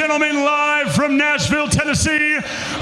gentlemen, live from Nashville, Tennessee,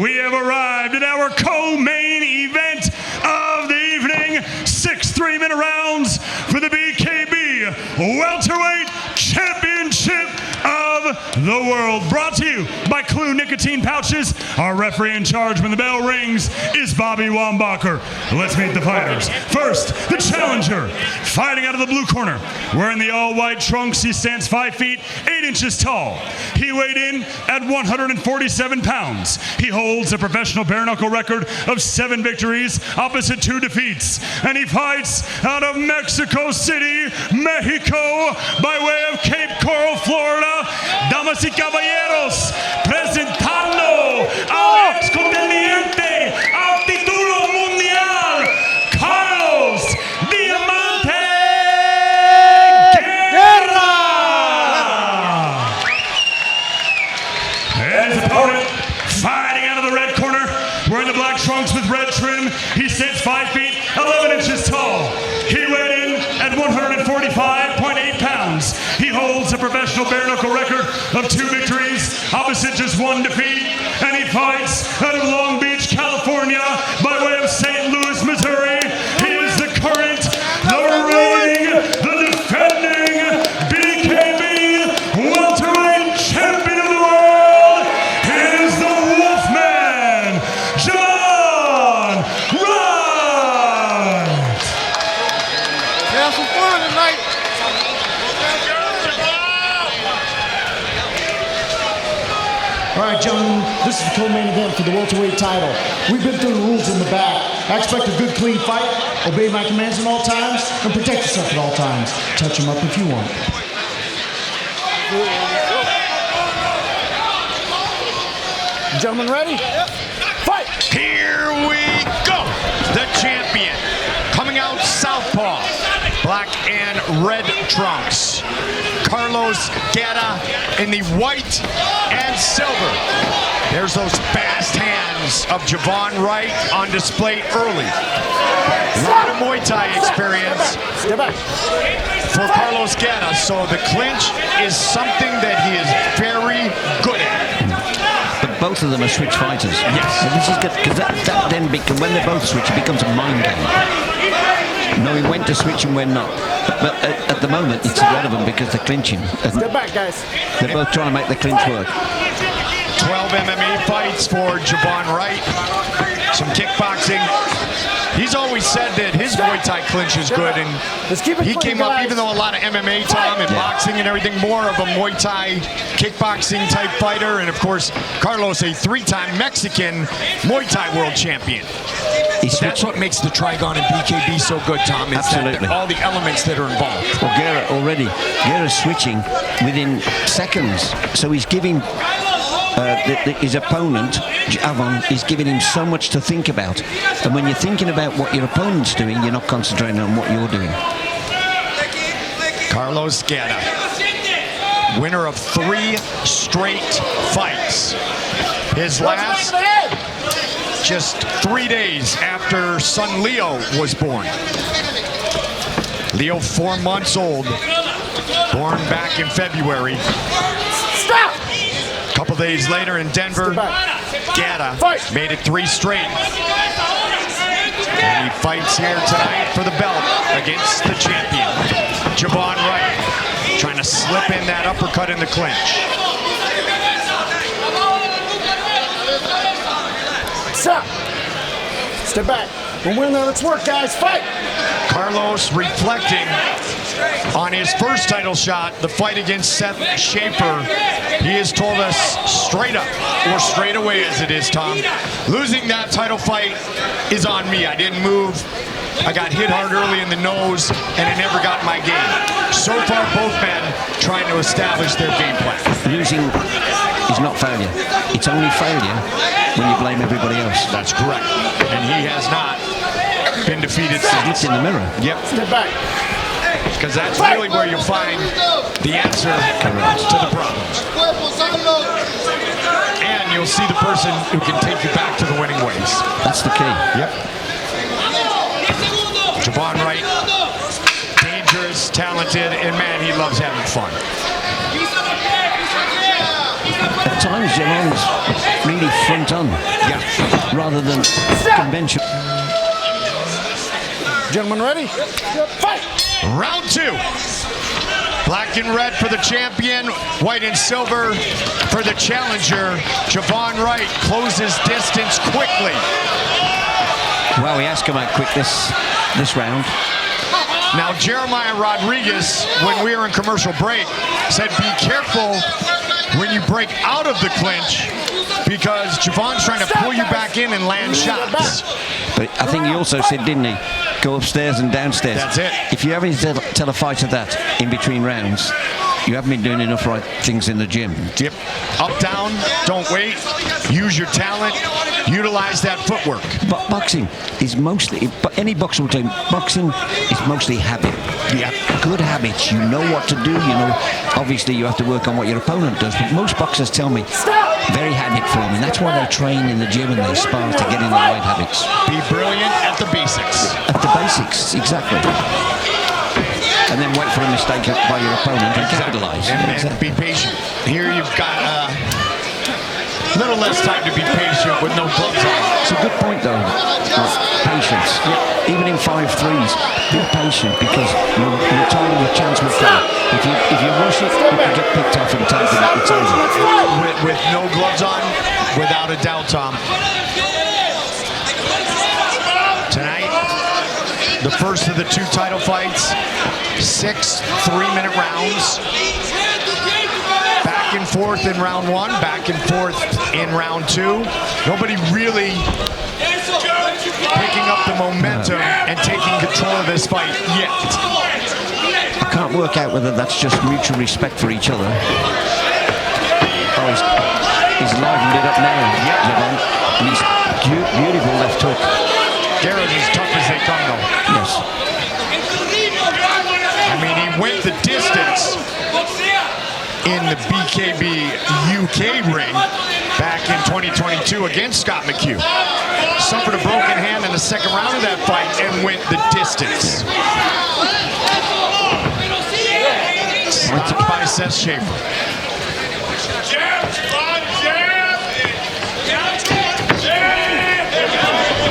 we have arrived at our co-main event of the evening. 6 3-minute rounds for the BKB Welterweight Championship of the World. Brought to you by Clue Nicotine Pouches. Our referee in charge when the bell rings is Bobby Wambacher. Let's meet the fighters. First, the challenger, fighting out of the blue corner. Wearing the all-white trunks, he stands 5 feet 8 inches tall. He weighed in at 147 pounds. He holds a professional bare-knuckle record of 7 victories, opposite 2 defeats. And he fights out of Mexico City, Mexico, by way of Cape Coral, Florida. Damas y caballeros, presentando al ex-contendiente al título mundial, Carlos Diamante Guerra. And his opponent, fighting out of the red corner, wearing the black trunks with red trim. He stands 5 feet 11 inches tall. He weighed in at 145.8 pounds. He holds a professional bare-knuckle record of 2 victories, opposite just 1 defeat. And he fights out of Long Beach, California, by way of St. Louis, Missouri. He is the current, the reigning, the defending BKB Welterweight Champion of the World. He is the Wolfman, Javon Wright. Have some fun tonight. All right, gentlemen, this is the co-main event for the welterweight title. We've been through the rules in the back. I expect a good, clean fight. Obey my commands at all times and protect yourself at all times. Touch them up if you want. Gentlemen, ready? Fight! Here we go. The champion coming out southpaw, black and red trunks. Carlos Guerra in the white and silver. There's those fast hands of Javon Wright on display early. A lot of Muay Thai experience for Carlos Guerra, so the clinch is something that he is very good at. But both of them are switch fighters. Yes. And this is good, because that then when they both switch, it becomes a mind game. Knowing when to switch and when not. But at the moment, it's irrelevant because they're clinching. Step back, guys. They're both trying to make the clinch work. 12 MMA fights for Javon Wright. Some kickboxing. He's always said that his Muay Thai clinch is good, and he came up, even though a lot of MMA, Tom, and boxing and everything, more of a Muay Thai kickboxing type fighter. And of course, Carlos, a 3-time Mexican Muay Thai world champion. That's what makes the Trigon and BKB so good, Tom, is absolutely all the elements that are involved. Well, Guerra's switching within seconds, so he's giving his opponent, Javon, is giving him so much to think about. And when you're thinking about what your opponent's doing, you're not concentrating on what you're doing. Carlos Guerra, winner of 3 straight fights. His last just 3 days after son Leo was born. Leo, 4 months old, born back in February. Stop! A couple days later in Denver, Guerra made it 3 straight. And he fights here tonight for the belt against the champion, Javon Wright, trying to slip in that uppercut in the clinch. Stop! Step back. We're winning there. Let's work, guys. Fight! Carlos reflecting on his first title shot, the fight against Seth Schaefer. He has told us straight up, or straight away as it is, Tom, losing that title fight is on me. I didn't move. I got hit hard early in the nose, and it never got my game. So far, both men trying to establish their game plan. Losing is not failure. It's only failure when you blame everybody else. That's correct. And he has not been defeated since. It's in the mirror. Yep. Step back. Because that's really where you find the answer to the problems. And you'll see the person who can take you back to the winning ways. That's the key. Yep. Javon Wright, dangerous, talented, and man, he loves having fun. times Javon's really front on, rather than conventional. Gentlemen ready? Fight! Round 2. Black and red for the champion, white and silver for the challenger. Javon Wright closes distance quickly. Well, he has come out quick this round. Now, Jeremiah Rodriguez, when we were in commercial break, said be careful when you break out of the clinch because Javon's trying to pull you back in and land shots. But I think he also said, didn't he, go upstairs and downstairs. That's it. If you ever tell a fighter that in between rounds, you haven't been doing enough right things in the gym. Yep. Up, down, don't wait. Use your talent. Utilize that footwork. But boxing is mostly, but any boxer will tell you, boxing is mostly habit. Yeah. Good habits. You know what to do. You know, obviously you have to work on what your opponent does. But most boxers tell me, very habit forming. That's why they train in the gym and they spar to get in the right habits. Be brilliant at the basics. At the basics, exactly. And then wait for a mistake by your opponent and capitalize. And be patient. Here you've got a little less time to be patient with no gloves on. It's a good point, though. Patience. Even in 5-3s, be patient because your time and your chance will come. If you rush it, you can get picked off and time it's over. With no gloves on, without a doubt, Tom. Tonight, the first of the 2 title fights, 6 3-minute rounds. Back and forth in round 1, back and forth in round 2. Nobody really picking up the momentum and taking control of this fight yet. I can't work out whether that's just mutual respect for each other. Oh, he's livened it up now. Javon. And he's beautiful left hook. Guerra's as tough as they come, though. Yes. I mean, he went the distance in the BKB UK ring back in 2022 against Scott McHugh. Suffered a broken hand in the second round of that fight and went the distance. Stopped by Seth Schaefer.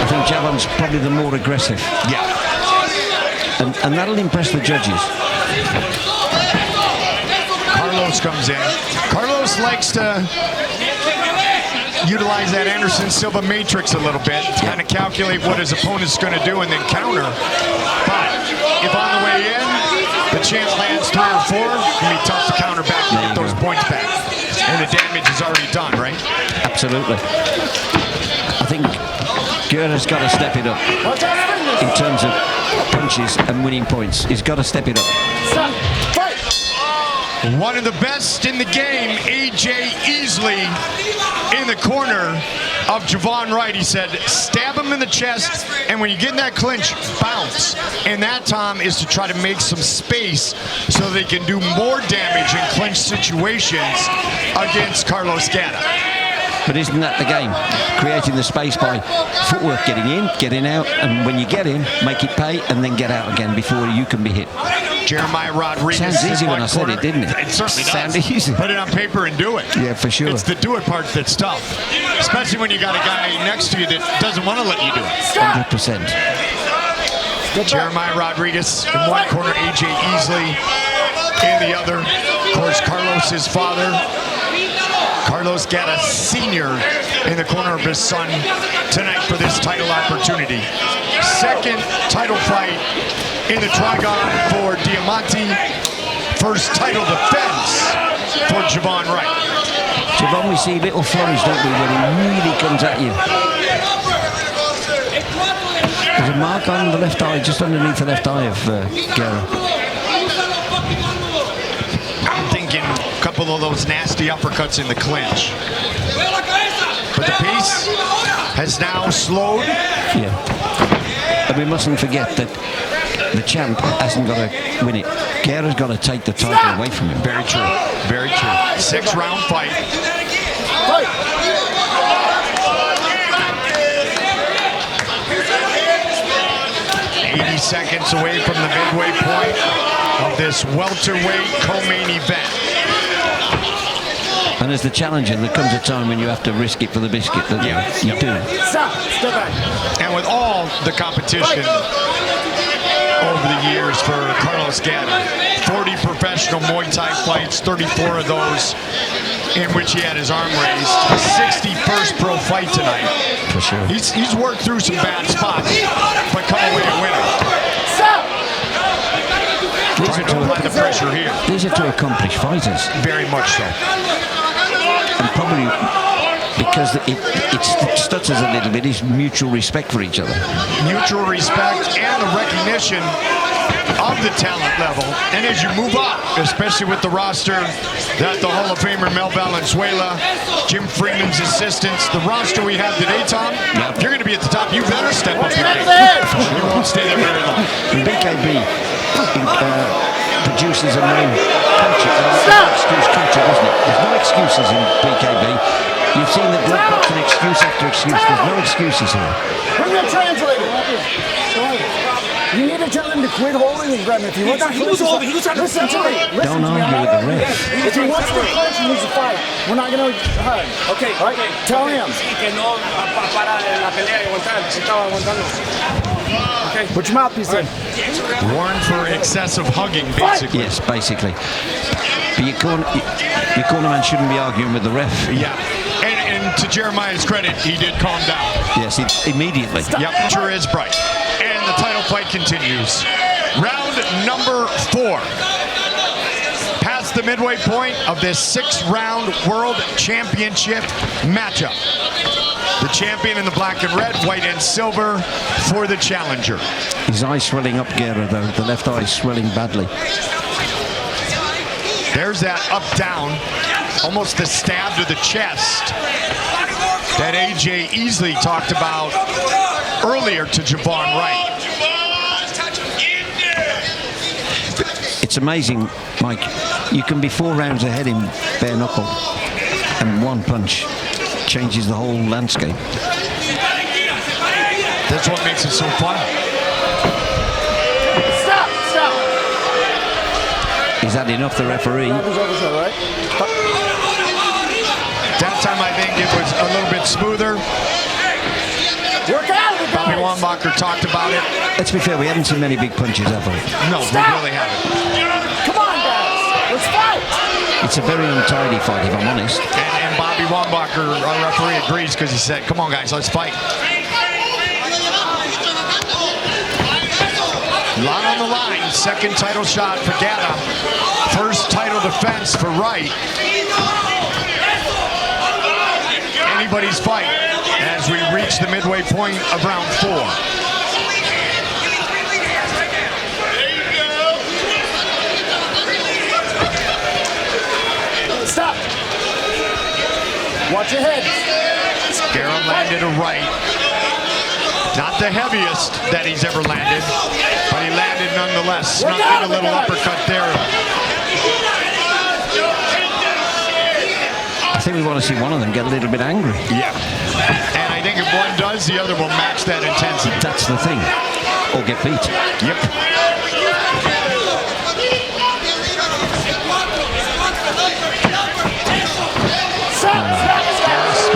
I think Javon's probably the more aggressive. Yeah. And that'll impress the judges. Carlos comes in. Carlos likes to utilize that Anderson Silva matrix a little bit, kind of calculate what his opponent's going to do and then counter. But if on the way in, the champ lands 3 or 4, it's going to be tough to counter back and get those points back. And the damage is already done, right? Absolutely. I think Guerra's got to step it up in terms of punches and winning points. He's got to step it up. One of the best in the game, AJ Easley, in the corner of Javon Wright. He said, stab him in the chest, and when you get in that clinch, bounce. And that, Tom, is to try to make some space so they can do more damage in clinch situations against Carlos Guerra. But isn't that the game? Creating the space by footwork, getting in, getting out, and when you get in, make it pay, and then get out again before you can be hit. Jeremiah Rodriguez. Sounds easy when I said it, didn't it? It certainly does. Sound easy. Put it on paper and do it. Yeah, for sure. It's the do it part that's tough, especially when you got a guy next to you that doesn't want to let you do it. 100%. Jeremiah Rodriguez in one corner, AJ Easley in the other. Of course, Carlos's father, Carlos Guerra Sr. in the corner of his son tonight for this title opportunity. Second title fight in the Trigon for Diamante. First title defense for Javon Wright. Javon, we see little flurries, don't we, when he really comes at you. There's a mark on the left eye, just underneath the left eye of Guerra. I'm thinking a couple of those nasty uppercuts in the clinch. But the pace has now slowed. Yeah. And we mustn't forget that the champ hasn't got to win it. Guerra's got to take the title away from him. Very true. Very true. 6-round fight. 80 seconds away from the midway point of this welterweight co-main event. And as the challenger, there comes a time when you have to risk it for the biscuit. Yeah. You do. Stop. Step back. And with all the competition over the years for Carlos Guerra, 40 professional Muay Thai fights, 34 of those in which he had his arm raised, 61st pro fight tonight. For sure. He's worked through some bad spots, but come away a winner. Stop. Trying to apply the pressure here. These are two accomplished fighters. Very much so. And probably because it stutters a little bit, is mutual respect for each other. Mutual respect and the recognition of the talent level. And as you move up, especially with the roster that the Hall of Famer Mel Valenzuela, Jim Freeman's assistants, the roster we have today, Tom, if you're going to be at the top, you better step up your game. You won't stay there very long. BKB produces a main culture, excuse culture, doesn't it? There's no excuses in BKB. You've seen the blood boxing excuse after excuse. There's no excuses here. Bring the translator. You need to tell him to quit holding and grab him. If he wants to listen to me. Don't argue with the ref. If he wants to punch, he needs to fight. We're not going to hug. Okay. All right? Tell him. Que no para la pelea y aguantar. Se estaba aguantando. Okay. Put your mouthpiece in. Warned for excessive hugging, basically. Yes, basically. But your corner man shouldn't be arguing with the ref. Yeah. And to Jeremiah's credit, he did calm down. Yes, immediately. Yep, sure is bright. And the title fight continues. Round number 4. Past the midway point of this 6-round World Championship matchup. The champion in the black and red, white and silver for the challenger. His eye swelling up, Guerra, though. The left eye swelling badly. There's that up-down, almost the stab to the chest that AJ easily talked about earlier to Javon Wright. It's amazing, Mike. You can be 4 rounds ahead in bare knuckle, and one punch changes the whole landscape. That's what makes it so fun. Stop. Stop. Is that enough, the referee? That time I think it was a little bit smoother. Work out. Bobby Wambacher talked about it. Let's be fair, we haven't seen many big punches, have we? No, we really haven't. Come on, guys. Let's fight. It's a very untidy fight, if I'm honest. And Bobby Wambacher, our referee, agrees because he said, come on, guys, let's fight. A lot on the line. Second title shot for Guerra. First title defense for Wright. Anybody's fight as we reach the midway point of round 4. Stop. Watch your head. Guerra landed a right. Not the heaviest that he's ever landed, but he landed nonetheless. Snuck in a little uppercut there. I think we want to see one of them get a little bit angry. Yeah. And I think if one does, the other will match that intensity. That's the thing. Or get beat. Yep.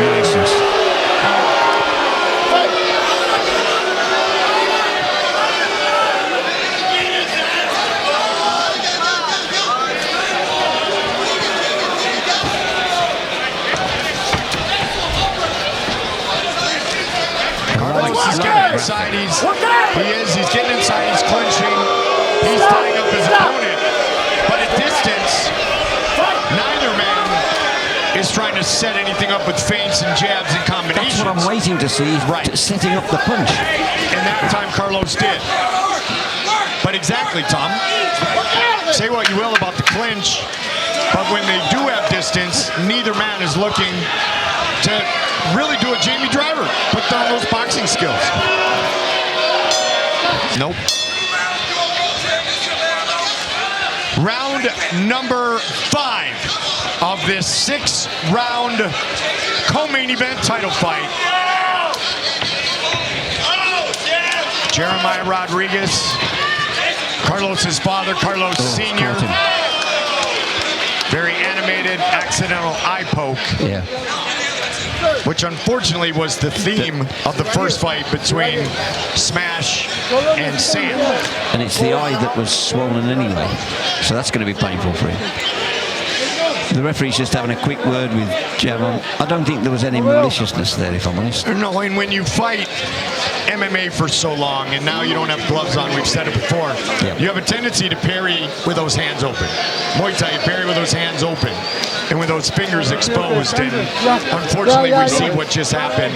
Nonsense. He's getting inside. He's getting inside. He's clinching. He's tying up his opponent. But at distance, neither man is trying to set anything up with feints and jabs and combinations. That's what I'm waiting to see. Right. Setting up the punch. And that time Carlos did. But exactly, Tom. Say what you will about the clinch, but when they do have distance, neither man is looking to really do a Jamie Driver. Put down those boxing skills. Nope. Round number 5 of this 6-round co-main event title fight. Jeremiah Rodriguez, Carlos's father, Carlos Sr. Very animated. animated accidental eye poke. Yeah. Which unfortunately was the theme of the first fight between Smash and Sam. And it's the eye that was swollen anyway, so that's going to be painful for him. The referee's just having a quick word with Javon. I don't think there was any maliciousness there, if I'm honest. No, and when you fight MMA for so long, and now you don't have gloves on, we've said it before, you have a tendency to parry with those hands open. Muay Thai, you parry with those hands open and with those fingers exposed, and unfortunately we see what just happened.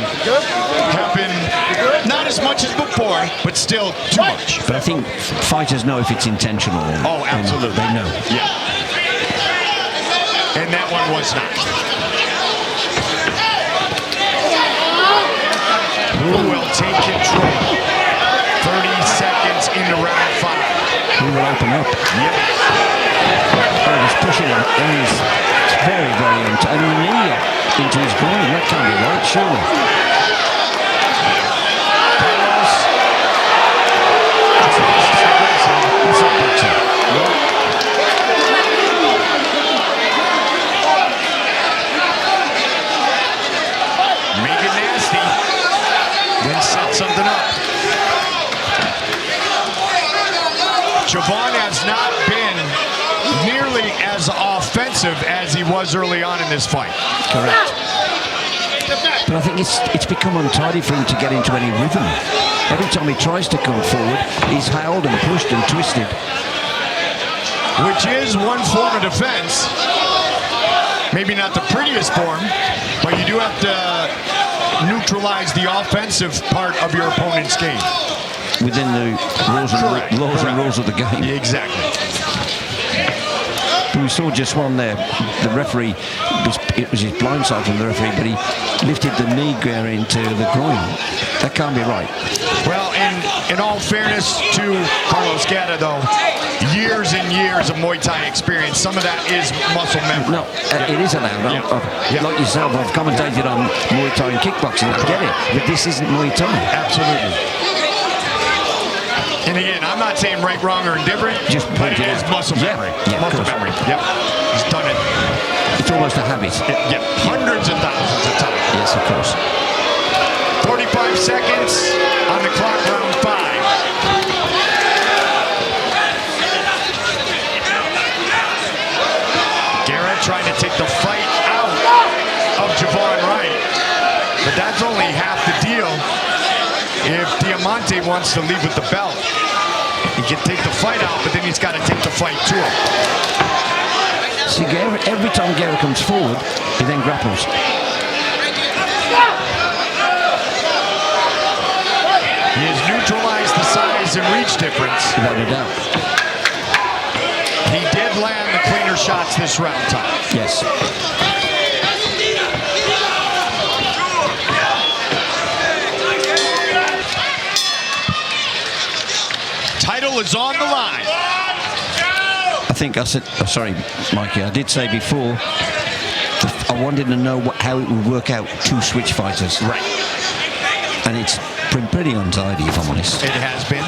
Not as much as before, but still too much. But I think fighters know if it's intentional. Oh, absolutely. They know. Yeah. And that one was not. Who will take control? 30 seconds into round 5. Who will open up? Yep. Oh, he's pushing him. And he's very, very into and the knee into his groin. That can't be right, surely. Carlos. That's not boxing. Nope. Make it nasty. Then set something up. Javon has not been nearly as offensive as he was early on in this fight. Correct. But I think it's become untidy for him to get into any rhythm. Every time he tries to come forward, he's held and pushed and twisted. Which is one form of defense. Maybe not the prettiest form, but you do have to neutralize the offensive part of your opponent's game. Within the laws and rules of the game. Yeah, exactly. We saw just one there. The referee, it was his blind side from the referee, but he lifted the knee Guerra into the groin. That can't be right. Well, in all fairness to Carlos Guerra, though, years and years of Muay Thai experience, some of that is muscle memory. No, it is allowed. Like yourself, I've commentated on Muay Thai and kickboxing. I get it, but this isn't Muay Thai. Absolutely. And again, I'm not saying right, wrong, or indifferent, but it is muscle memory. Yeah, muscle memory. Yep. He's done it. It's almost a habit. Yeah, hundreds of thousands of times. Yes, of course. 45 seconds on the clock, round 5. Guerra trying to take the fight out of Javon Wright, but that's only half the deal. If Diamante wants to leave with the belt, he can take the fight out, but then he's got to take the fight to him. See, Guerra, every time Guerra comes forward, he then grapples. He has neutralized the size and reach difference. Without a doubt. He did land the cleaner shots this round, Tom. Yes. Title is on the line. I think I said, oh, sorry, Mikey, I did say before, I wanted to know how it would work out, two switch fighters. Right. And it's been pretty untidy, if I'm honest. It has been.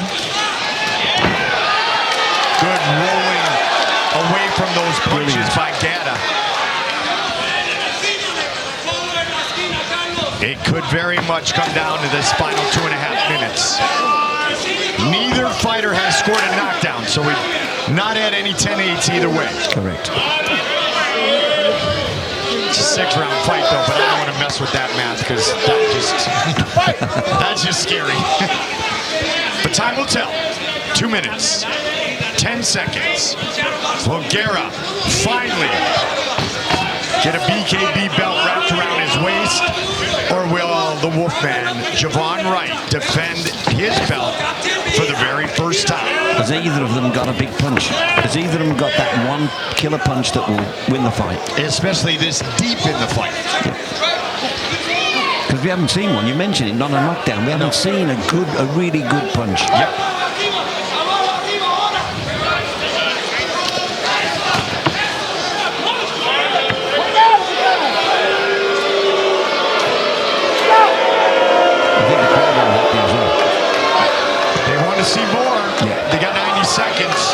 Good rolling away from those punches by Guerra. It could very much come down to this final 2.5 minutes. Neither fighter has scored a knockdown, so we've not had any 10-8s either way. Correct. It's a 6-round fight, though, but I don't want to mess with that math because that's just scary. But time will tell. 2 minutes, 10 seconds. Will Guerra finally get a BKB belt wrapped around his waist, or will the Wolfman, Javon Wright, defend his belt for the very first time? Has either of them got a big punch? Has either of them got that one killer punch that will win the fight? Especially this deep in the fight. Because we haven't seen one. You mentioned it, not a knockdown. We haven't seen a really good punch. Yep. See more. Yeah. They got 90 seconds.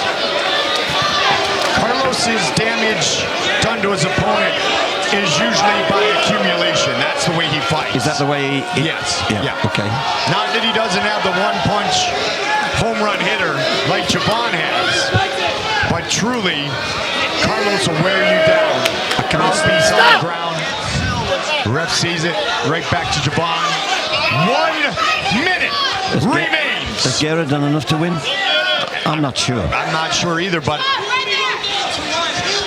Carlos's damage done to his opponent usually by accumulation. That's the way he fights. Is that the way he... Yes. Yeah. Okay. Not that he doesn't have the one-punch home run hitter like Javon has, but truly, Carlos will wear you down. A mouthpiece on the ground. Ref sees it. Right back to Javon. 1 minute remains. Has Guerra done enough to win? I'm not sure. I'm not sure either, but I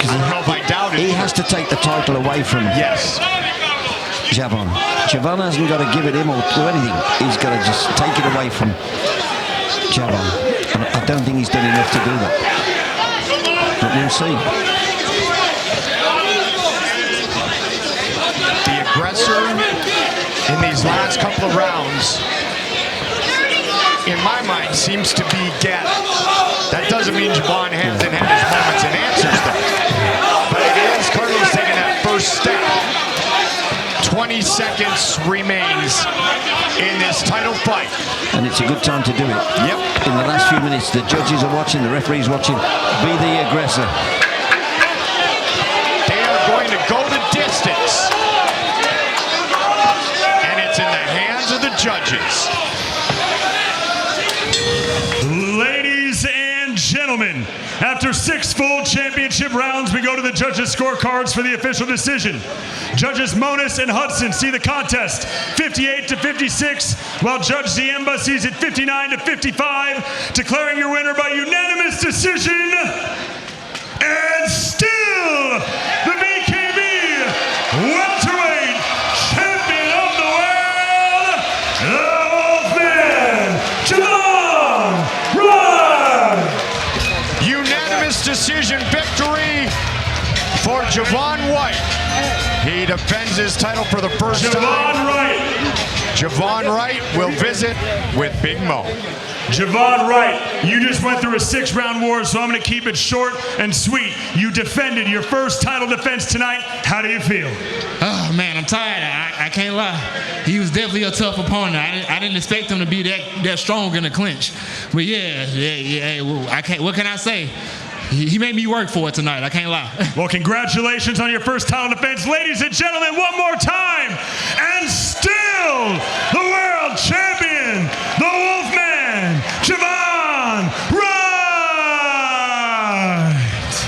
don't know if I doubt it. He has to take the title away from Yes. Javon. Javon hasn't got to give it him or do anything. He's got to just take it away from Javon. And I don't think he's done enough to do that. But we'll see. The aggressor in these last couple of rounds, in my mind, seems to be Guerra. That doesn't mean Javon hasn't had his moments and answers them. But it is Carlos taking that first step. 20 seconds remains in this title fight. And it's a good time to do it. Yep. In the last few minutes, the judges are watching, the referee's watching. Be the aggressor. They are going to go the distance. And it's in the hands of the judges. Ladies and gentlemen, after 6 full championship rounds, we go to the judges' scorecards for the official decision. Judges Monis and Hudson see the contest 58-56, while Judge Ziemba sees it 59-55, declaring your winner by unanimous decision, and still the BKB Welterweight Champion of the World, the Wolfman, Javon Wright. Unanimous decision victory for Javon Wright. He defends his title for the first time. Javon Wright. Javon Wright will visit with Big Mo. Javon Wright, you just went through a 6-round war, so I'm going to keep it short and sweet. You defended your first title defense tonight. How do you feel? Oh, man, I'm tired. I can't lie. He was definitely a tough opponent. I didn't expect him to be that strong in the clinch. But, yeah, I can't. What can I say? He made me work for it tonight. I can't lie. Well, congratulations on your first title defense. Ladies and gentlemen, one more time.